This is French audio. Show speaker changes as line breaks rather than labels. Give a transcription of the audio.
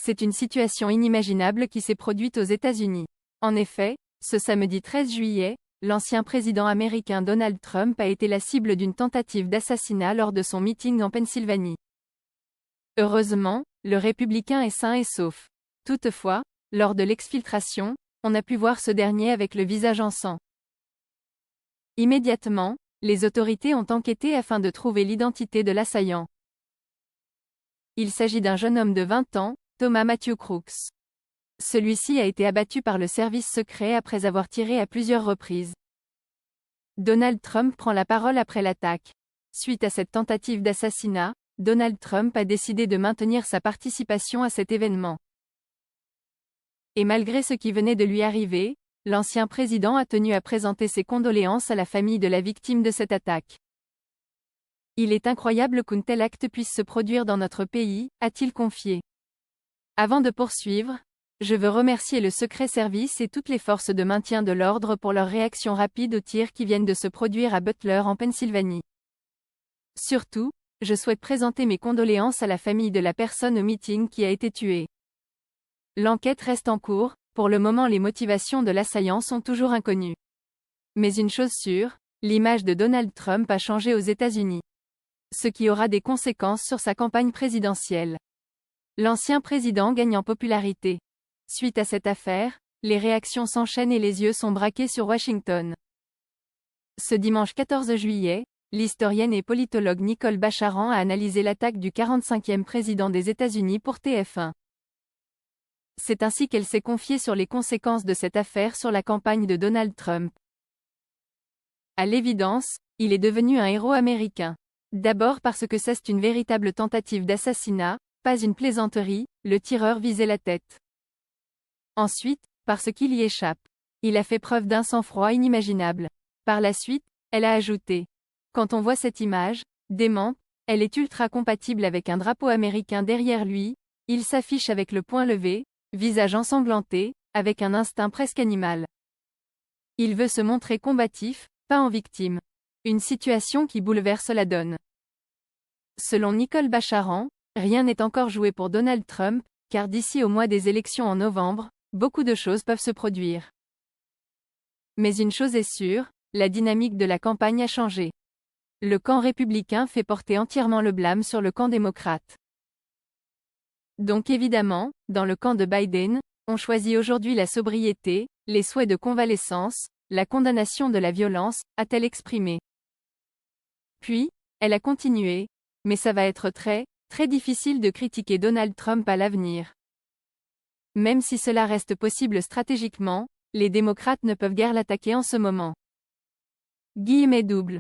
C'est une situation inimaginable qui s'est produite aux États-Unis. En effet, ce samedi 13 juillet, l'ancien président américain Donald Trump a été la cible d'une tentative d'assassinat lors de son meeting en Pennsylvanie. Heureusement, le républicain est sain et sauf. Toutefois, lors de l'exfiltration, on a pu voir ce dernier avec le visage en sang. Immédiatement, les autorités ont enquêté afin de trouver l'identité de l'assaillant. Il s'agit d'un jeune homme de 20 ans, Thomas Matthew Crooks. Celui-ci a été abattu par le service secret après avoir tiré à plusieurs reprises. Donald Trump prend la parole après l'attaque. Suite à cette tentative d'assassinat, Donald Trump a décidé de maintenir sa participation à cet événement. Et malgré ce qui venait de lui arriver, l'ancien président a tenu à présenter ses condoléances à la famille de la victime de cette attaque. Il est incroyable qu'un tel acte puisse se produire dans notre pays, a-t-il confié. Avant de poursuivre, je veux remercier le Secret Service et toutes les forces de maintien de l'ordre pour leur réaction rapide aux tirs qui viennent de se produire à Butler en Pennsylvanie. Surtout, je souhaite présenter mes condoléances à la famille de la personne au meeting qui a été tuée. L'enquête reste en cours, pour le moment les motivations de l'assaillant sont toujours inconnues. Mais une chose sûre, l'image de Donald Trump a changé aux États-Unis. Ce qui aura des conséquences sur sa campagne présidentielle. L'ancien président gagne en popularité. Suite à cette affaire, les réactions s'enchaînent et les yeux sont braqués sur Washington. Ce dimanche 14 juillet, l'historienne et politologue Nicole Bacharan a analysé l'attaque du 45e président des États-Unis pour TF1. C'est ainsi qu'elle s'est confiée sur les conséquences de cette affaire sur la campagne de Donald Trump. À l'évidence, il est devenu un héros américain. D'abord parce que c'est une véritable tentative d'assassinat, pas une plaisanterie, le tireur visait la tête. Ensuite, parce qu'il y échappe. Il a fait preuve d'un sang-froid inimaginable. Par la suite, elle a ajouté. Quand on voit cette image, démente, elle est ultra compatible avec un drapeau américain derrière lui, il s'affiche avec le poing levé, visage ensanglanté, avec un instinct presque animal. Il veut se montrer combatif, pas en victime. Une situation qui bouleverse la donne. Selon Nicole Bacharan, rien n'est encore joué pour Donald Trump, car d'ici au mois des élections en novembre, beaucoup de choses peuvent se produire. Mais une chose est sûre, la dynamique de la campagne a changé. Le camp républicain fait porter entièrement le blâme sur le camp démocrate. Donc évidemment, dans le camp de Biden, on choisit aujourd'hui la sobriété, les souhaits de convalescence, la condamnation de la violence, a-t-elle exprimé. Puis, elle a continué, mais ça va être très, très difficile de critiquer Donald Trump à l'avenir. Même si cela reste possible stratégiquement, les démocrates ne peuvent guère l'attaquer en ce moment. Guillemets double.